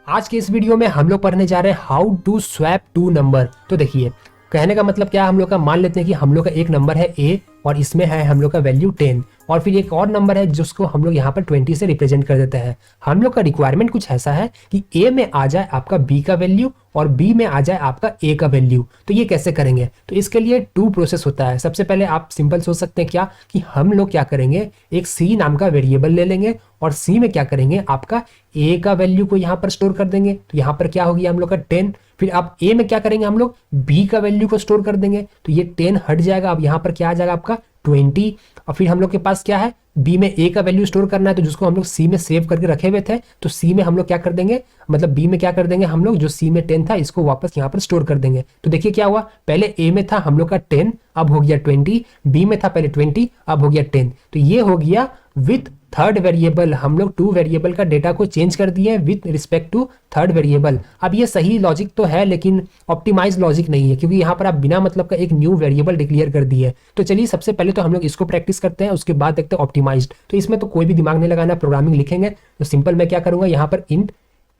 आज के इस वीडियो में हम लोग पढ़ने जा रहे हैं how to swap two number. तो देखिए कहने का मतलब क्या है, हम लोग का मान लेते हैं कि हम लोग का एक नंबर है ए और इसमें है हम लोग का वैल्यू 10 और फिर एक और नंबर है जिसको हम लोग यहाँ पर 20 से रिप्रेजेंट कर देते हैं। हम लोग का रिक्वायरमेंट कुछ ऐसा है कि ए में आ जाए आपका बी का वैल्यू और बी में आ जाए आपका ए का वैल्यू। तो ये कैसे करेंगे? तो इसके लिए टू प्रोसेस होता है। सबसे पहले आप सिंपल सोच सकते हैं क्या कि हम लोग क्या करेंगे, एक सी नाम का वेरिएबल ले लेंगे और सी में क्या करेंगे, आपका ए का वैल्यू को यहाँ पर स्टोर कर देंगे। तो यहाँ पर क्या हो गया हम लोग का 10। फिर आप ए में क्या करेंगे, हम लोग बी का वैल्यू को स्टोर कर देंगे। तो ये 10 हट जाएगा, अब यहाँ पर क्या आ जाएगा आपका 20। और फिर हम लोग के पास क्या है, बी में ए का वैल्यू स्टोर करना है, तो जिसको हम लोग सी में सेव करके रखे हुए थे, तो सी में हम लोग क्या कर देंगे, मतलब बी में क्या कर देंगे, हम लोग जो सी में 10 था इसको वापस यहाँ पर स्टोर कर देंगे। तो देखिए क्या हुआ, पहले ए में था हम लोग का 10, अब हो गया 20, बी में था पहले 20, अब हो गया 10। तो ये हो गया विथ थर्ड वेरिएबल। हम लोग टू वेरिएबल का डेटा को चेंज कर दिए with respect to third variable. अब ये सही लॉजिक तो है लेकिन ऑप्टिमाइज लॉजिक नहीं है, क्योंकि यहाँ पर आप बिना मतलब का एक न्यू वेरिएबल डिक्लेयर कर दिए। तो चलिए सबसे पहले तो हम लोग इसको प्रैक्टिस करते हैं, उसके बाद देखते हैं ऑप्टिमाइज्ड। तो इसमें तो कोई भी दिमाग नहीं लगाना, प्रोग्रामिंग लिखेंगे। तो सिंपल मैं क्या करूंगा, यहाँ पर इंट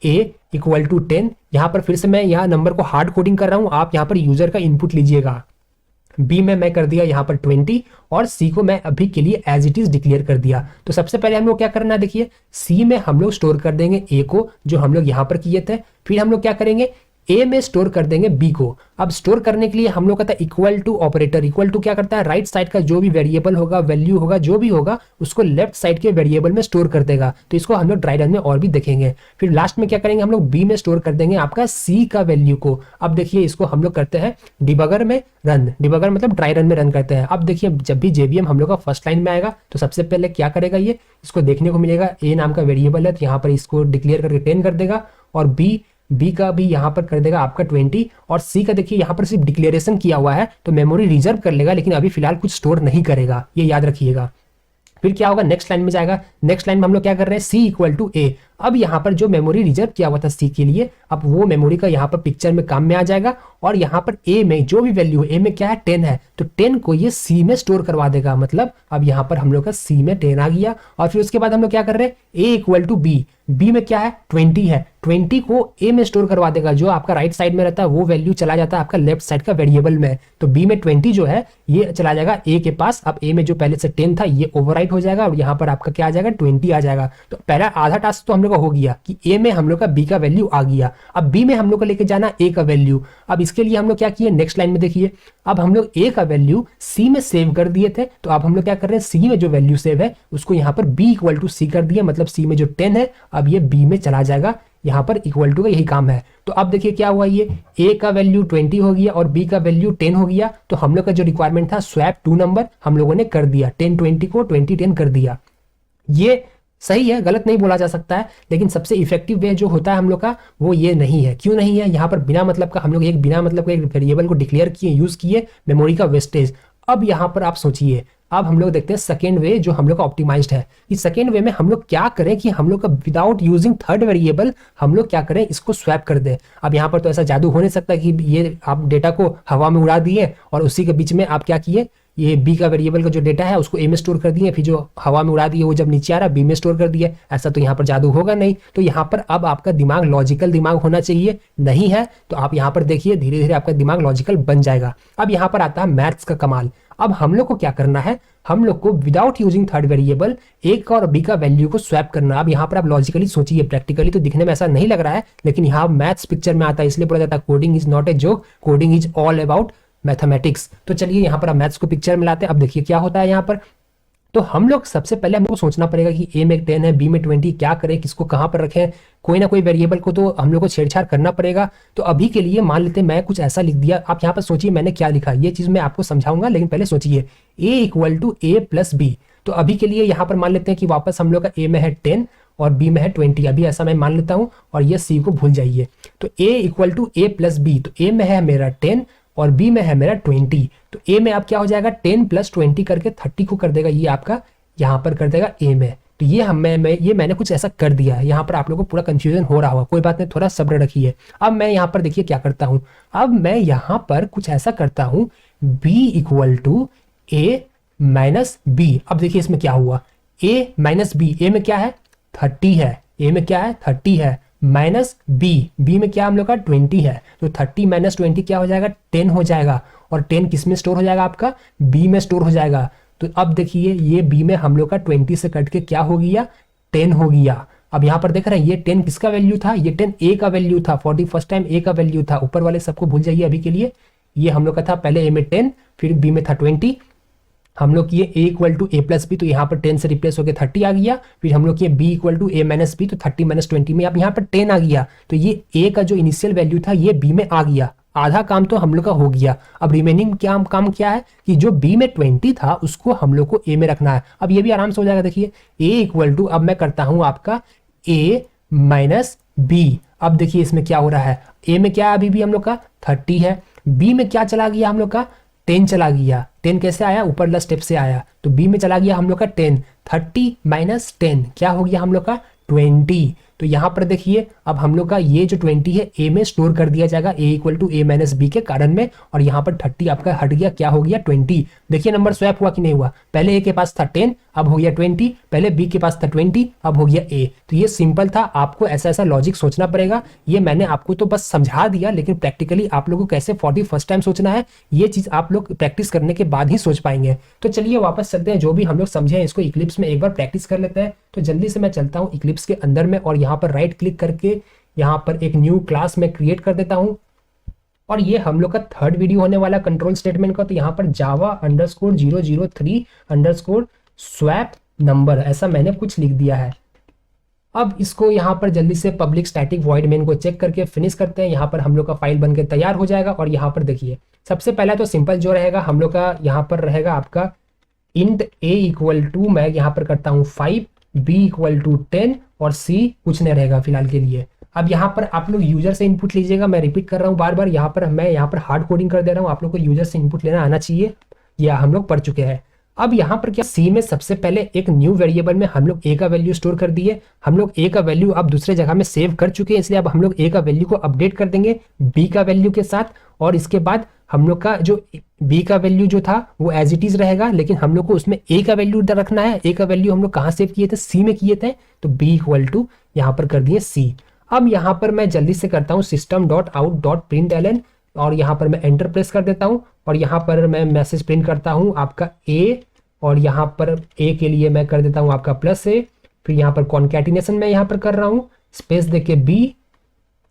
ए इक्वल टू 10, यहाँ पर फिर से मैं यहाँ नंबर को हार्ड कोडिंग कर रहा हूँ, आप यहाँ पर यूजर का इनपुट लीजिएगा। बी में मैं कर दिया यहाँ पर 20 और सी को मैं अभी के लिए एज इट इज डिक्लेयर कर दिया। तो सबसे पहले हम लोग क्या करना है, देखिए सी में हम लोग स्टोर कर देंगे ए को, जो हम लोग यहाँ पर किए थे। फिर हम लोग क्या करेंगे, ए में स्टोर कर देंगे बी को। अब स्टोर करने के लिए हम लोग का था equal to operator. Equal to क्या करता है, राइट साइड का जो भी वेरिएबल होगा, वैल्यू होगा, जो भी होगा, उसको लेफ्ट साइड के वेरिएबल में स्टोर कर देगा। तो इसको हम लोग ड्राई रन में और भी देखेंगे। फिर लास्ट में क्या करेंगे, हम लोग बी में स्टोर कर देंगे आपका सी का वैल्यू को। अब देखिए इसको हम लोग करते हैं डिबगर में रन, डिबगर मतलब ड्राई रन में रन करते हैं। अब देखिए जब भी जेवीएम हम लोग का फर्स्ट लाइन में आएगा तो सबसे पहले क्या करेगा, ये इसको देखने को मिलेगा ए नाम का वेरिएबल है, तो यहाँ पर इसको डिक्लेयर करके 10 कर देगा और बी का भी यहाँ पर कर देगा आपका 20 और सी का देखिए यहाँ पर सिर्फ डिक्लेरेशन किया हुआ है तो मेमोरी रिजर्व कर लेगा, लेकिन अभी फिलहाल कुछ स्टोर नहीं करेगा, ये याद रखिएगा। फिर क्या होगा, नेक्स्ट लाइन में जाएगा। नेक्स्ट लाइन में हम लोग क्या कर रहे हैं, सी इक्वल टू ए। अब यहाँ पर जो मेमोरी रिजर्व किया हुआ था सी के लिए, अब वो मेमोरी का यहाँ पर पिक्चर में काम में आ जाएगा और यहाँ पर ए में जो भी वैल्यू है, ए में क्या है 10 है, तो 10 को ये सी में स्टोर करवा देगा। मतलब अब यहाँ पर हम लोग का सी में 10 आ गया। और फिर उसके बाद हम लोग क्या कर रहे हैं, ए इक्वल टू बी। बी में क्या है 20 है, 20 को ए में स्टोर करवा देगा। जो आपका राइट साइड में रहता है वो वैल्यू चला जाता है आपका लेफ्ट साइड का वेरिएबल में। तो बी में 20 जो है ये चला जाएगा ए के पास। अब ए में जो पहले से 10 था ये ओवरराइट हो जाएगा और यहाँ पर आपका क्या आ जाएगा 20 आ जाएगा। तो पहला आधा टास्क तो हम लोग का हो गया कि ए में हम लोग का बी का वैल्यू आ गया। अब बी में हम लोग को लेके जाना ए का वैल्यू। अब इसके लिए हम लोग क्या किए, नेक्स्ट लाइन में देखिए, अब हम लोग ए का वैल्यू सी में सेव कर दिए थे, तो अब हम लोग क्या कर रहे हैं, सी में जो वैल्यू सेव है उसको यहाँ पर बी इक्वल टू सी कर दिया। मतलब सी में जो 10 है अब ये बी में चला जाएगा, यहाँ पर इक्वल टू का यही काम है। तो अब देखिए क्या हुआ, ये ए का वैल्यू 20 हो गया और बी का वैल्यू 10 हो गया। तो हम लोग का जो रिक्वायरमेंट था स्वैप टू नंबर हम लोगों ने कर दिया, 10-20 को 20-10 कर दिया। ये सही है, गलत नहीं बोला जा सकता है, लेकिन सबसे इफेक्टिव वे जो होता है हम लोग का वो ये नहीं है। क्यों नहीं है, यहाँ पर बिना मतलब का हम लोग एक बिना मतलब का एक वेरिएबल को डिक्लेयर किए, यूज किए, मेमोरी का वेस्टेज। अब यहाँ पर आप सोचिए, अब हम लोग देखते हैं सेकेंड वे जो हम लोग का ऑप्टिमाइज्ड है। इस सेकेंड वे में हम लोग क्या करें कि हम लोग का विदाउट यूजिंग थर्ड वेरिएबल हम लोग क्या करें, इसको स्वैप कर दें। अब यहाँ पर तो ऐसा जादू हो नहीं सकता कि ये आप डेटा को हवा में उड़ा दिए और उसी के बीच में आप क्या किए, ये बी का वेरिएबल का जो डेटा है उसको ए में स्टोर कर दिए, फिर जो हवा में उड़ा दिए वो जब नीचे आ रहा बी में स्टोर कर दिया। ऐसा तो यहाँ पर जादू होगा नहीं। तो यहाँ पर अब आपका दिमाग लॉजिकल दिमाग होना चाहिए, नहीं है तो आप यहाँ पर देखिए धीरे धीरे आपका दिमाग लॉजिकल बन जाएगा। अब यहाँ पर आता है मैथ्स का कमाल। अब हम लोग को क्या करना है, हम लोग को विदाउट यूजिंग थर्ड वेरिएबल ए का और बी का वैल्यू को स्वैप करना। अब यहाँ पर आप लॉजिकली सोचिए, प्रैक्टिकली तो दिखने में ऐसा नहीं लग रहा है, लेकिन यहाँ मैथ्स पिक्चर में आता है, इसलिए बोला जाता है coding is not a joke, coding is all about mathematics. तो चलिए यहाँ पर आप मैथ्स को पिक्चर में लाते हैं। अब देखिए क्या होता है यहाँ पर, तो हम लोग सबसे पहले हमको सोचना पड़ेगा कि ए में 10 है, बी में 20, क्या करें, किसको कहाँ पर रखें। कोई ना कोई वेरिएबल को तो हम लोग को छेड़छाड़ करना पड़ेगा। तो अभी के लिए मान लेते हैं मैं कुछ ऐसा लिख दिया। आप यहाँ पर सोचिए मैंने क्या लिखा, ये चीज मैं आपको समझाऊंगा, लेकिन पहले सोचिए A equal to A plus B. तो अभी के लिए यहाँ पर मान लेते हैं कि वापस हम लोग का ए में है 10 और बी में है 20, अभी ऐसा मैं मान लेता हूँ और ये सी को भूल जाइए। तो A equal to A plus B, तो ए में है मेरा 10 और बी में है मेरा 20। तो ए में अब क्या हो जाएगा 10 प्लस 20 करके 30 को कर देगा, ये आपका यहाँ पर कर देगा ए में। तो ये मैंने कुछ ऐसा कर दिया है। यहाँ पर आप लोगों को पूरा कंफ्यूजन हो रहा होगा, कोई बात नहीं, थोड़ा सब्र रखिए। अब मैं यहाँ पर देखिए क्या करता हूँ, अब मैं यहाँ पर कुछ ऐसा करता हूँ b equal to A minus B. अब देखिए इसमें क्या हुआ, a माइनस बी, ए में क्या है 30 है, ए में क्या है 30 है, माइनस बी में क्या हम लोग का 20 है, तो 30 माइनस 20 क्या हो जाएगा 10 हो जाएगा, और 10 किस में स्टोर हो जाएगा आपका बी में स्टोर हो जाएगा। तो अब देखिए ये बी में हम लोग का 20 से कट के क्या हो गया 10 हो गया। अब यहाँ पर देख रहे हैं ये 10 किसका वैल्यू था, ये 10 ए का वैल्यू था, फॉर द फर्स्ट टाइम ए का वैल्यू था। ऊपर वाले सबको भूल जाइए अभी के लिए, ये हम लोग का था पहले ए में 10 फिर बी में था 20, हम लोग किए A equal to A plus B, तो यहाँ पर 10 से रिप्लेस होकर 30 आ गया। फिर हम लोग किए B equal to A minus B, तो 30 माइनस 20 में अब यहाँ पर 10 आ गया। तो ये ए का जो इनिशियल वैल्यू था ये बी में आ गया, आधा काम तो हम लोग का हो गया। अब रिमेनिंग काम क्या है कि जो बी में 20 था उसको हम लोग को ए में रखना है। अब ये भी आराम से हो जाएगा, देखिए ए इक्वल टू, अब मैं करता हूं आपका ए माइनस बी। अब देखिए इसमें क्या हो रहा है, ए में क्या अभी भी हम लोग का 30 है, बी में क्या चला गया हम लोग का 10 चला गया। 10 कैसे आया, ऊपर वाला स्टेप से आया, तो बी में चला गया हम लोग का 10, 30 माइनस 10 क्या हो गया हम लोग का 20। तो यहाँ पर देखिए अब हम लोग का ये जो 20 है ए में स्टोर कर दिया जाएगा, A equal to A minus B के कारण में, और यहाँ पर 30 आपका हट गया, क्या हो गया 20। देखिए नंबर स्वैप हुआ कि नहीं हुआ, पहले ए के पास था 10 अब हो गया 20, पहले बी के पास था 20 अब हो गया ए। तो ये सिंपल था, आपको ऐसा ऐसा लॉजिक सोचना पड़ेगा। ये मैंने आपको तो बस समझा दिया, लेकिन प्रैक्टिकली आप लोगों को कैसे 40 फर्स्ट टाइम सोचना है ये चीज आप लोग प्रैक्टिस करने के बाद ही सोच पाएंगे। तो चलिए वापस चलते हैं, जो भी हम लोग समझे हैं इसको इक्लिप्स में एक बार प्रैक्टिस कर लेते हैं। तो जल्दी से मैं चलता हूँ इक्लिप्स के अंदर में, और यहाँ पर राइट क्लिक करके यहाँ पर एक न्यू क्लास में क्रिएट कर देता हूँ। और ये हम लोग का थर्ड वीडियो होने वाला कंट्रोल स्टेटमेंट का। तो यहाँ पर java_003_swap नंबर ऐसा मैंने कुछ लिख दिया है। अब इसको यहाँ पर जल्दी से पब्लिक स्टैटिक वॉइड मेन को चेक करके फिनिश करते हैं। यहाँ पर हम लोग का फाइल बनके तैयार हो जाएगा। और यहाँ पर देखिए सबसे पहला तो सिंपल जो रहेगा हम लोग का यहाँ पर रहेगा आपका इंट a इक्वल टू, मैं यहाँ पर करता हूँ 5, b इक्वल टू 10 और c कुछ नहीं रहेगा फिलहाल के लिए। अब यहाँ पर आप लोग यूजर से इनपुट लीजिएगा, मैं रिपीट कर रहा हूँ बार बार, यहाँ पर मैं यहाँ पर हार्ड कोडिंग कर दे रहा हूँ, आप लोग को यूजर से इनपुट लेना आना चाहिए, या हम लोग पढ़ चुके हैं। अब यहाँ पर क्या सी में सबसे पहले एक न्यू वेरिएबल में हम लोग ए का वैल्यू स्टोर कर दिए। हम लोग ए का वैल्यू अब दूसरे जगह में सेव कर चुके हैं, इसलिए अब हम लोग ए का वैल्यू को अपडेट कर देंगे बी का वैल्यू के साथ। और इसके बाद हम लोग का जो बी का वैल्यू जो था वो एज इट इज रहेगा, लेकिन हम लोग को उसमें ए का वैल्यू रखना है। ए का वैल्यू हम लोग कहाँ सेव किए थे, सी में किए थे, तो बी इक्वल टू यहाँ पर कर दिए सी। अब यहाँ पर मैं जल्दी से करता हूँ system.out.println, और यहाँ पर मैं एंटर प्रेस कर देता हूँ, और यहाँ पर मैं मैसेज प्रिंट करता हूँ आपका ए, और यहाँ पर ए के लिए मैं कर देता हूँ आपका प्लस ए, फिर यहाँ पर कॉन्कैटिनेशन मैं यहाँ पर कर रहा हूँ स्पेस देके बी,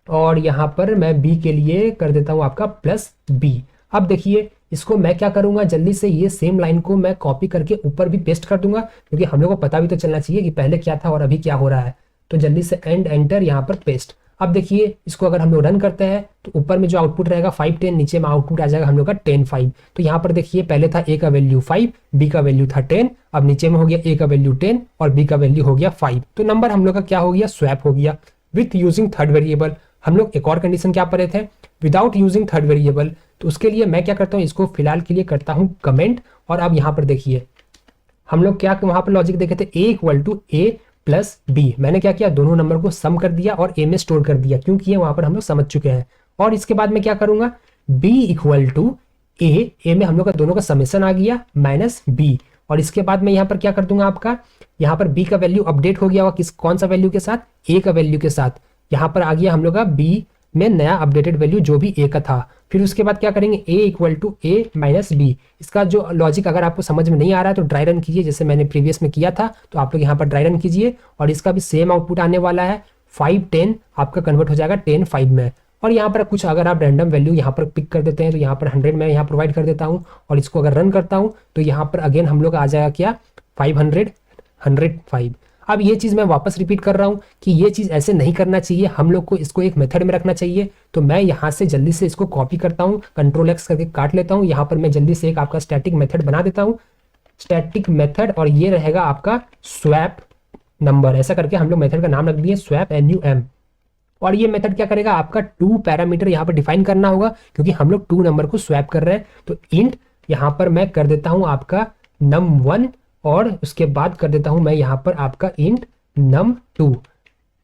और यहाँ पर मैं बी के लिए कर देता हूँ आपका प्लस बी। अब देखिए इसको मैं क्या करूंगा, जल्दी से ये सेम लाइन को मैं कॉपी करके ऊपर भी पेस्ट कर दूंगा, क्योंकि हम लोग को पता भी तो चलना चाहिए कि पहले क्या था और अभी क्या हो रहा है। तो जल्दी से एंटर यहाँ पर पेस्ट। अब देखिए इसको अगर हम लोग रन करते हैं तो ऊपर में जो आउटपुट रहेगा 5 10, नीचे में आउटपुट आ जाएगा हम लोग का 10 5। तो यहाँ पर देखिए पहले था ए का वैल्यू 5, बी का वैल्यू था 10, अब नीचे में हो गया ए का वैल्यू 10 और बी का वैल्यू हो गया 5। तो नंबर हम लोग का क्या हो गया, स्वैप हो गया विथ यूजिंग थर्ड वेरिएबल। हम लोग एक और कंडीशन क्या पढ़े थे, विदाउट यूजिंग थर्ड वेरिएबल। तो उसके लिए मैं क्या करता हूँ, इसको फिलहाल के लिए करता हूँ कमेंट। और अब यहाँ पर देखिए हम लोग क्या वहां पर लॉजिक देखे थे, A equal to A plus B. मैंने क्या किया, दोनों नंबर को सम कर दिया और ए में स्टोर कर दिया, क्योंकि ये वहां पर हम लोग समझ चुके हैं। और इसके बाद में क्या करूंगा, बी इक्वल टू ए में हम लोग का दोनों का समेशन आ गया माइनस बी। और इसके बाद में यहाँ पर क्या कर दूंगा, आपका यहाँ पर बी का वैल्यू अपडेट हो गया होगा किस कौन सा वैल्यू के साथ, ए का वैल्यू के साथ। यहाँ पर आ गया हम लोग का बी में नया अपडेटेड वैल्यू जो भी ए का था। फिर उसके बाद क्या करेंगे, A equal to A minus B. इसका जो लॉजिक अगर आपको समझ में नहीं आ रहा है तो ड्राई रन कीजिए, जैसे मैंने प्रीवियस में किया था। तो आप लोग यहाँ पर ड्राई रन कीजिए और इसका भी सेम आउटपुट आने वाला है, 5 10 आपका कन्वर्ट हो जाएगा 10 5 में। और यहाँ पर कुछ अगर आप रैंडम वैल्यू यहाँ पर पिक कर देते हैं तो यहाँ पर 100 मैं यहाँ प्रोवाइड कर देता हूँ। और इसको अगर रन करता हूँ तो यहाँ पर अगेन हम लोग आ जाएगा क्या, 500 105। अब ये चीज़ मैं वापस रिपीट कर रहा हूँ कि ये चीज़ ऐसे नहीं करना चाहिए, हम लोग को इसको एक मेथड में रखना चाहिए। तो मैं यहाँ से जल्दी से इसको कॉपी करता हूँ, कंट्रोल एक्स करके काट लेता हूँ। यहाँ पर मैं जल्दी से एक आपका स्टैटिक मेथड बना देता हूँ, स्टैटिक मेथड, और ये रहेगा आपका स्वैप नंबर। ऐसा करके हम लोग मेथड का नाम रख दिए स्वैप NUM। और ये मेथड क्या करेगा, आपका 2 पैरामीटर यहाँ पर डिफाइन करना होगा, क्योंकि हम लोग 2 नंबर को स्वैप कर रहे हैं। तो इंट यहाँ पर मैं कर देता हूँ आपका num1, और उसके बाद कर देता हूं मैं यहाँ पर आपका इंट num2।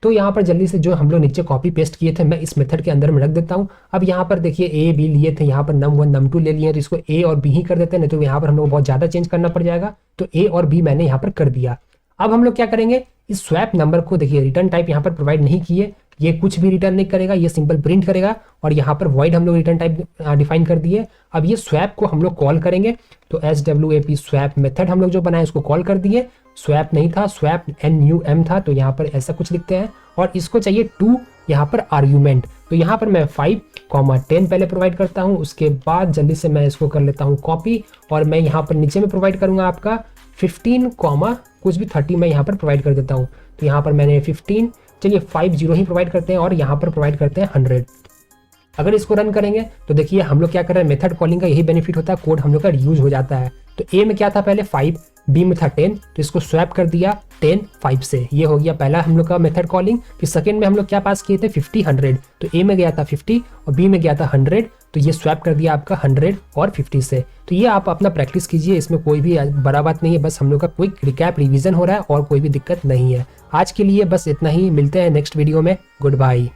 तो यहाँ पर जल्दी से जो हम लोग नीचे कॉपी पेस्ट किए थे मैं इस मेथड के अंदर में रख देता हूँ। अब यहाँ पर देखिए ए बी लिए थे, यहाँ पर num1 num2 ले लिए, तो इसको ए और बी ही कर देते हैं, नहीं तो यहाँ पर हम लोग बहुत ज़्यादा चेंज करना पड़ जाएगा। तो ए और बी मैंने यहाँ पर कर दिया। अब हम लोग क्या करेंगे, इस स्वैप नंबर को देखिए रिटर्न टाइप यहाँ पर प्रोवाइड नहीं किए, ये कुछ भी रिटर्न नहीं करेगा, ये सिंपल प्रिंट करेगा। और यहाँ पर वॉइड हम लोग रिटर्न टाइप डिफाइन कर दिए। अब ये स्वैप को हम लोग कॉल करेंगे, तो SWAP स्वैप मेथड हम लोग जो बनाए उसको कॉल कर दिए। स्वैप नहीं था, स्वैप NUM था, तो यहाँ पर ऐसा कुछ लिखते हैं। और इसको चाहिए 2 यहाँ पर आर्ग्यूमेंट, तो यहाँ पर मैं 5,10 पहले प्रोवाइड करता हूँ। उसके बाद जल्दी से मैं इसको कर लेता हूँ कॉपी, और मैं यहाँ पर नीचे में प्रोवाइड करूँगा आपका 15, कुछ भी 30 मैं यहाँ पर प्रोवाइड कर देता हूँ। तो यहाँ पर मैंने 15, चलिए 50 ही प्रोवाइड करते हैं, और यहाँ पर प्रोवाइड करते हैं 100। अगर इसको रन करेंगे तो देखिए हम लोग क्या कर रहे हैं, मेथड कॉलिंग का यही बेनिफिट होता है, कोड हम लोग का यूज हो जाता है। तो ए में क्या था पहले 5, बी में था 10, तो इसको स्वैप कर दिया 10 5 से। ये हो गया पहला हम लोग का मेथड कॉलिंग। फिर सेकंड में हम लोग क्या पास किए थे 50 100, तो ए में गया था 50 और बी में गया था 100, तो ये स्वैप कर दिया आपका 100 और 50 से। तो ये आप अपना प्रैक्टिस कीजिए, इसमें कोई भी बड़ा बात नहीं है, बस हम लोग का क्विक रिकैप रिवीजन हो रहा है और कोई भी दिक्कत नहीं है। आज के लिए बस इतना ही, मिलते हैं नेक्स्ट वीडियो में। Good bye.